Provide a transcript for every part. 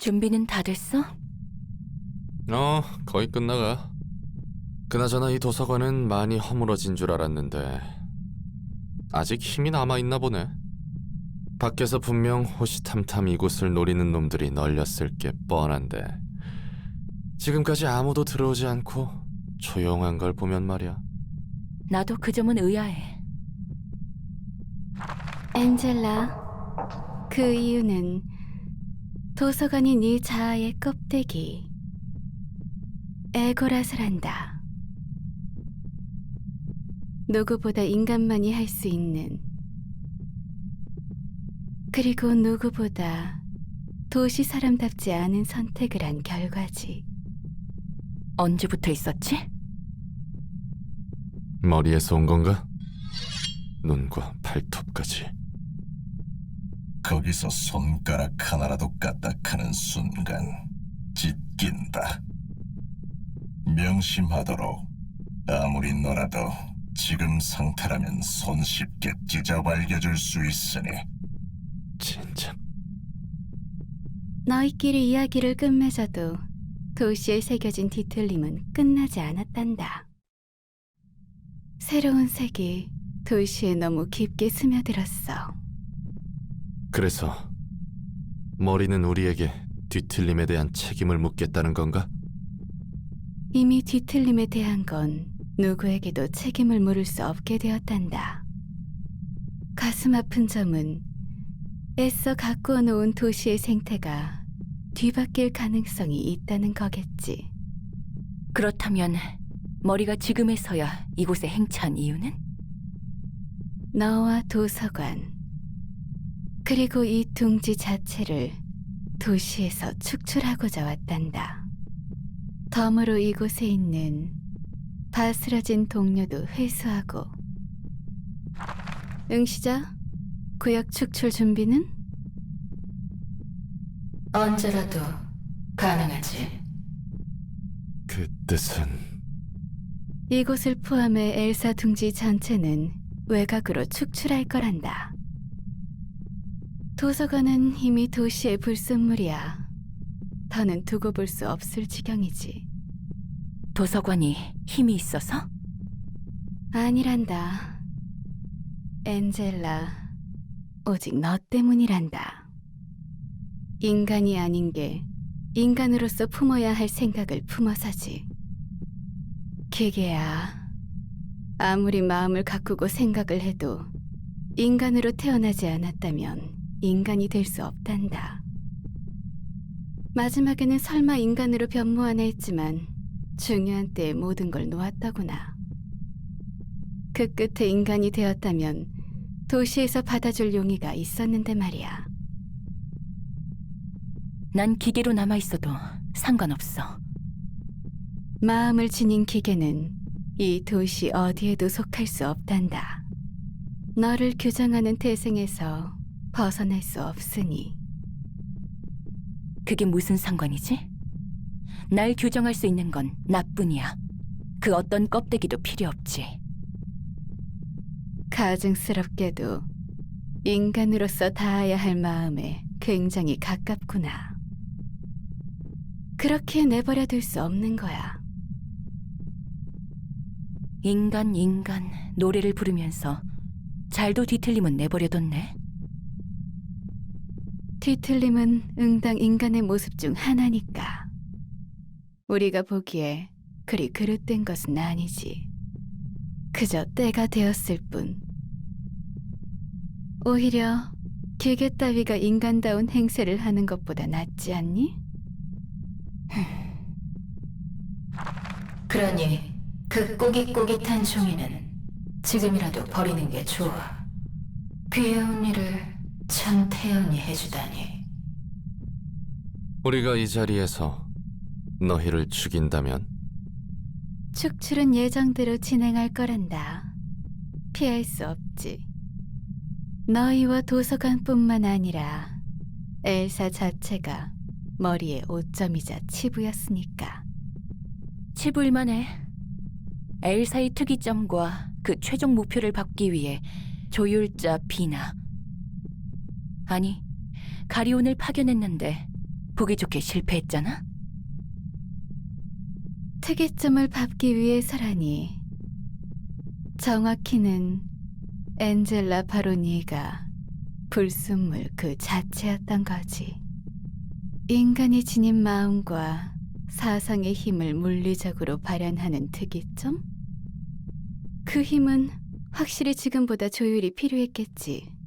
준비는 다 됐어? 거의 끝나가. 그나저나 이 도서관은 많이 허물어진 줄 알았는데 아직 힘이 남아있나 보네. 밖에서 분명 호시탐탐 이곳을 노리는 놈들이 널렸을 게 뻔한데 지금까지 아무도 들어오지 않고 조용한 걸 보면 말이야. 나도 그 점은 의아해. 엔젤라, 그 이유는 도서관이 네 자아의 껍데기, 에고라서란다. 누구보다 인간만이 할 수 있는, 그리고 누구보다 도시 사람답지 않은 선택을 한 결과지. 언제부터 있었지? 머리에서 온 건가? 눈과 발톱까지. 거기서 손가락 하나라도 까딱하는 순간 찢긴다. 명심하도록. 아무리 너라도 지금 상태라면 손쉽게 찢어발겨줄 수 있으니. 진짜. 너희끼리 이야기를 끝맺어도 도시에 새겨진 뒤틀림은 끝나지 않았단다. 새로운 색이 도시에 너무 깊게 스며들었어. 그래서 머리는 우리에게 뒤틀림에 대한 책임을 묻겠다는 건가? 이미 뒤틀림에 대한 건 누구에게도 책임을 물을 수 없게 되었단다. 가슴 아픈 점은 애써 가꾸어 놓은 도시의 생태가 뒤바뀔 가능성이 있다는 거겠지. 그렇다면 머리가 지금에서야 이곳에 행차한 이유는? 너와 도서관, 그리고 이 둥지 자체를 도시에서 축출하고자 왔단다. 덤으로 이곳에 있는 바스러진 동료도 회수하고. 응시자, 구역 축출 준비는? 언제라도 가능하지. 그 뜻은 이곳을 포함해 엘사 둥지 전체는 외곽으로 축출할 거란다. 도서관은 이미 도시의 불순물이야. 더는 두고 볼 수 없을 지경이지. 도서관이 힘이 있어서? 아니란다. 엔젤라, 오직 너 때문이란다. 인간이 아닌 게 인간으로서 품어야 할 생각을 품어서지. 기계야, 아무리 마음을 가꾸고 생각을 해도 인간으로 태어나지 않았다면 인간이 될 수 없단다. 마지막에는 설마 인간으로 변모하나 했지만 중요한 때에 모든 걸 놓았더구나. 그 끝에 인간이 되었다면 도시에서 받아줄 용의가 있었는데 말이야. 난 기계로 남아있어도 상관없어. 마음을 지닌 기계는 이 도시 어디에도 속할 수 없단다. 너를 규정하는 태생에서 벗어날 수 없으니. 그게 무슨 상관이지? 날 규정할 수 있는 건 나뿐이야. 그 어떤 껍데기도 필요 없지. 가증스럽게도 인간으로서 닿아야 할 마음에 굉장히 가깝구나. 그렇게 내버려 둘 수 없는 거야. 인간 노래를 부르면서 잘도 뒤틀림은 내버려뒀네. 뒤틀림은 응당 인간의 모습 중 하나니까. 우리가 보기에 그리 그릇된 것은 아니지. 그저 때가 되었을 뿐. 오히려 기계 따위가 인간다운 행세를 하는 것보다 낫지 않니? 그러니 그 꼬깃꼬깃한 종이는 지금이라도 버리는 게 좋아. 귀여운 일을 참 태연히 해주다니. 우리가 이 자리에서 너희를 죽인다면 축출은 예정대로 진행할 거란다. 피할 수 없지. 너희와 도서관뿐만 아니라 엘사 자체가 머리에 오점이자 치부였으니까. 치부일만해. 엘사의 특이점과 그 최종 목표를 밟기 위해 조율자 비나, 아니 가리온을 파견했는데 보기 좋게 실패했잖아? 특이점을 밟기 위해서라니. 정확히는 엔젤라 바로니가 불순물 그 자체였던 거지. 인간이 지닌 마음과 사상의 힘을 물리적으로 발현하는 특이점? 그 힘은 확실히 지금보다 조율이 필요했겠지.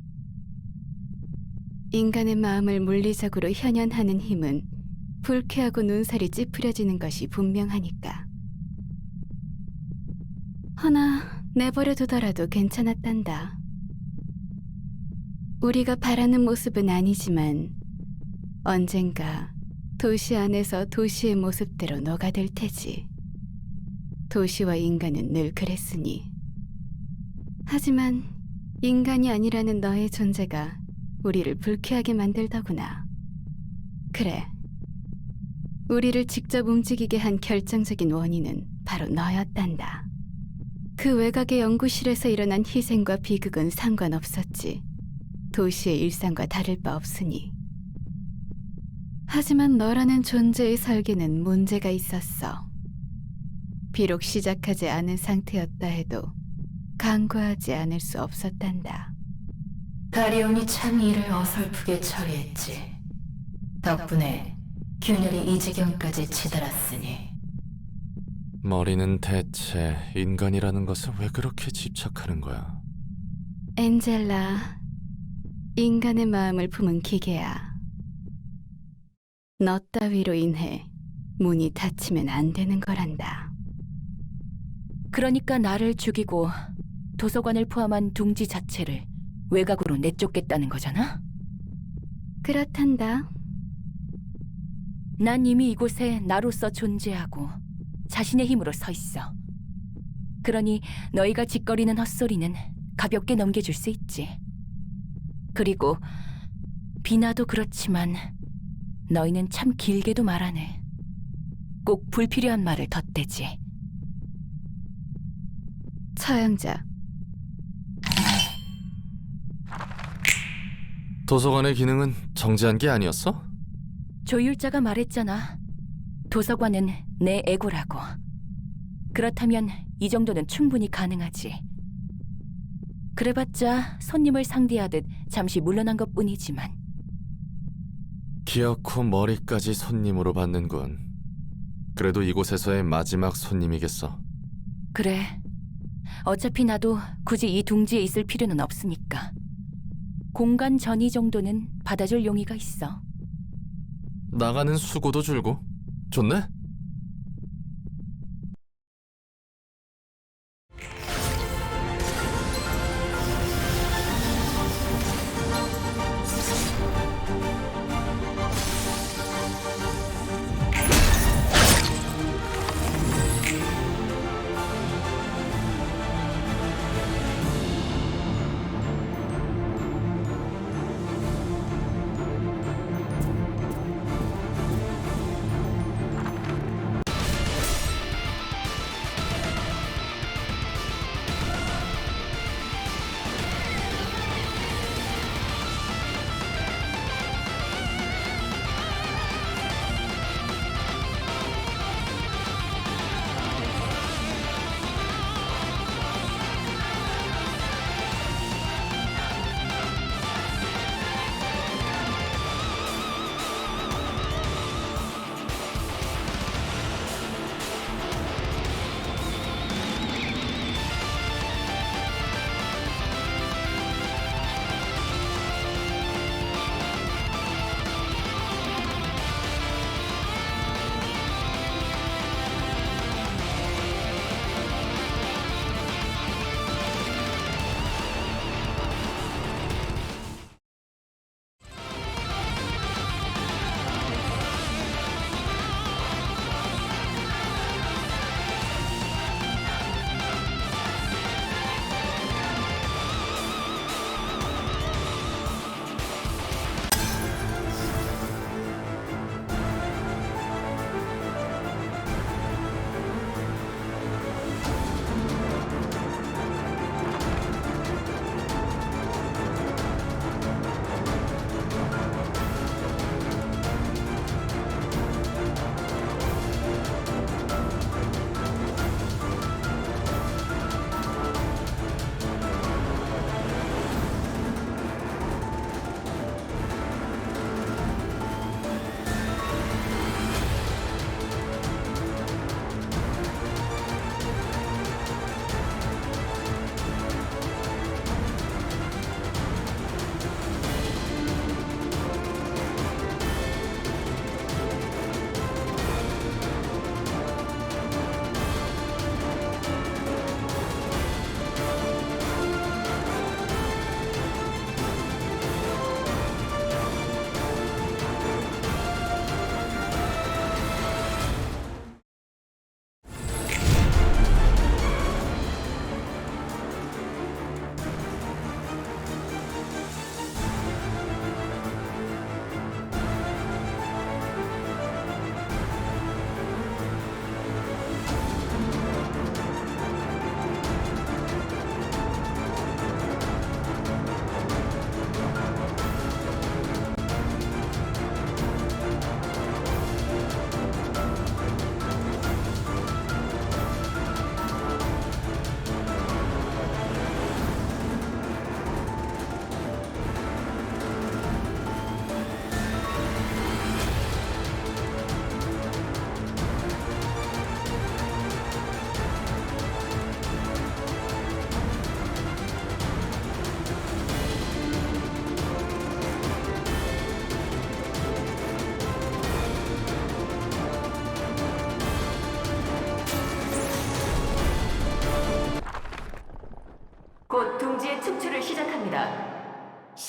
인간의 마음을 물리적으로 현현하는 힘은 불쾌하고 눈살이 찌푸려지는 것이 분명하니까. 허나 내버려 두더라도 괜찮았단다. 우리가 바라는 모습은 아니지만 언젠가 도시 안에서 도시의 모습대로 녹아들 테지. 도시와 인간은 늘 그랬으니. 하지만 인간이 아니라는 너의 존재가 우리를 불쾌하게 만들더구나. 그래. 우리를 직접 움직이게 한 결정적인 원인은 바로 너였단다. 그 외곽의 연구실에서 일어난 희생과 비극은 상관없었지. 도시의 일상과 다를 바 없으니. 하지만 너라는 존재의 설계는 문제가 있었어. 비록 시작하지 않은 상태였다 해도 간과하지 않을 수 없었단다. 다리온이 참 일을 어설프게 처리했지. 덕분에 균열이 이 지경까지 치달았으니. 머리는 대체 인간이라는 것을 왜 그렇게 집착하는 거야? 엔젤라, 인간의 마음을 품은 기계야. 너 따위로 인해 문이 닫히면 안 되는 거란다. 그러니까 나를 죽이고 도서관을 포함한 둥지 자체를 외곽으로 내쫓겠다는 거잖아? 그렇단다. 난 이미 이곳에 나로서 존재하고 자신의 힘으로 서 있어. 그러니 너희가 짓거리는 헛소리는 가볍게 넘겨줄 수 있지. 그리고 비나도 그렇지만 너희는 참 길게도 말하네. 꼭 불필요한 말을 덧대지. 처형자, 도서관의 기능은 정지한 게 아니었어? 조율자가 말했잖아. 도서관은 내 에고라고. 그렇다면 이 정도는 충분히 가능하지. 그래봤자 손님을 상대하듯 잠시 물러난 것뿐이지만. 기어코 머리까지 손님으로 받는군. 그래도 이곳에서의 마지막 손님이겠어. 그래. 어차피 나도 굳이 이 둥지에 있을 필요는 없으니까. 공간 전이 정도는 받아줄 용의가 있어. 나가는 수고도 줄고. 좋네?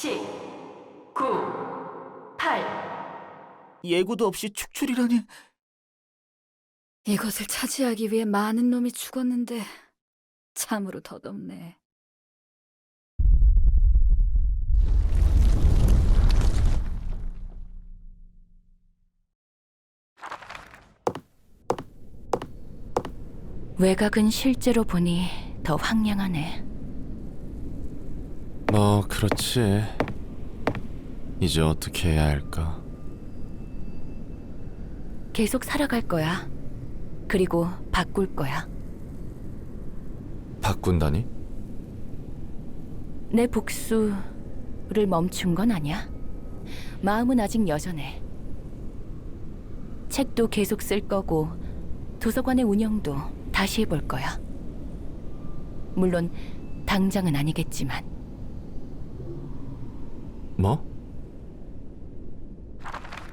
10, 9, 8. 예고도 없이 축출이라니. 이것을 차지하기 위해 많은 놈이 죽었는데 참으로 덧없네. 외곽은 실제로 보니 더 황량하네. 뭐 그렇지. 이제 어떻게 해야 할까? 계속 살아갈 거야. 그리고 바꿀 거야. 바꾼다니? 내 복수를 멈춘 건 아니야. 마음은 아직 여전해. 책도 계속 쓸 거고 도서관의 운영도 다시 해볼 거야. 물론 당장은 아니겠지만. 뭐?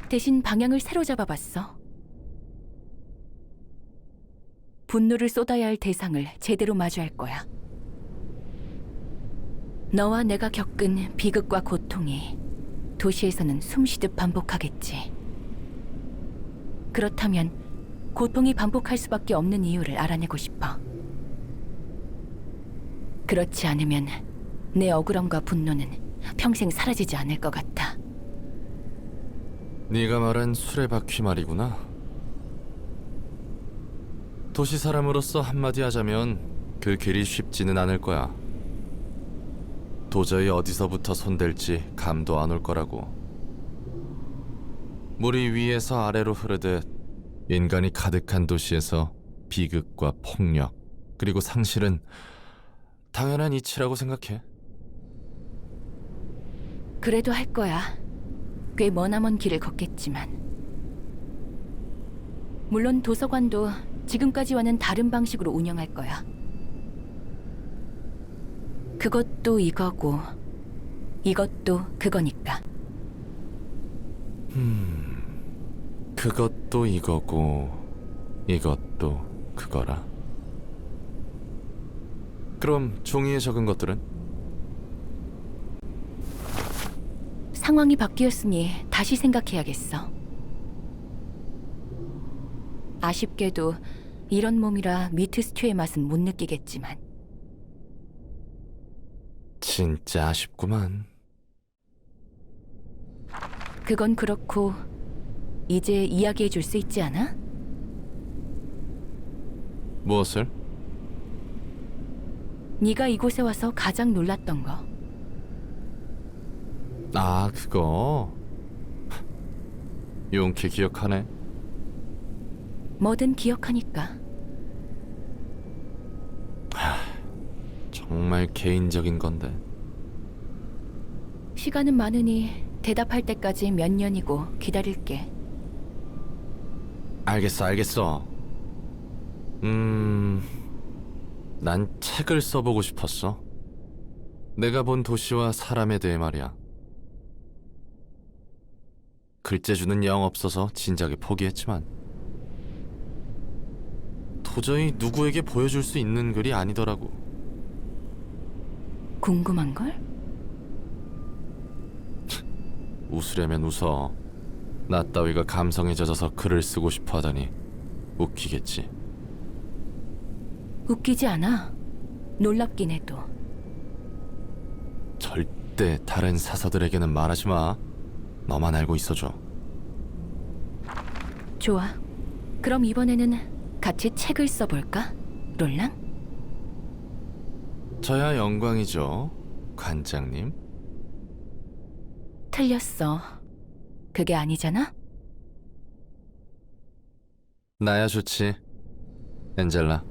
대신 방향을 새로 잡아봤어. 분노를 쏟아야 할 대상을 제대로 마주할 거야. 너와 내가 겪은 비극과 고통이 도시에서는 숨쉬듯 반복하겠지. 그렇다면 고통이 반복할 수밖에 없는 이유를 알아내고 싶어. 그렇지 않으면 내 억울함과 분노는 평생 사라지지 않을 것 같아. 네가 말한 수레바퀴 말이구나. 도시 사람으로서 한마디 하자면 그 길이 쉽지는 않을 거야. 도저히 어디서부터 손댈지 감도 안 올 거라고. 물이 위에서 아래로 흐르듯 인간이 가득한 도시에서 비극과 폭력 그리고 상실은 당연한 이치라고 생각해. 그래도 할 거야. 꽤 머나먼 길을 걷겠지만. 물론 도서관도 지금까지와는 다른 방식으로 운영할 거야. 그것도 이거고 이것도 그거니까. 그것도 이거고 이것도 그거라. 그럼 종이에 적은 것들은? 상황이 바뀌었으니 다시 생각해야겠어. 아쉽게도 이런 몸이라 미트 스튜의 맛은 못 느끼겠지만. 진짜 아쉽구만. 그건 그렇고 이제 이야기해 줄 수 있지 않아? 무엇을? 네가 이곳에 와서 가장 놀랐던 거. 아, 그거. 용케 기억하네. 뭐든 기억하니까. 정말 개인적인 건데. 시간은 많으니 대답할 때까지 몇 년이고 기다릴게. 알겠어. 난 책을 써보고 싶었어. 내가 본 도시와 사람에 대해 말이야. 글재주는 영 없어서 진작에 포기했지만 도저히 누구에게 보여줄 수 있는 글이 아니더라고. 궁금한 걸? 웃으려면 웃어. 나 따위가 감성에 젖어서 글을 쓰고 싶어 하다니 웃기겠지. 웃기지 않아. 놀랍긴 해도. 절대 다른 사서들에게는 말하지 마. 너만 알고 있어줘. 좋아. 그럼 이번에는 같이 책을 써볼까? 롤랑? 저야 영광이죠, 관장님. 틀렸어. 그게 아니잖아? 나야 좋지, 엔젤라.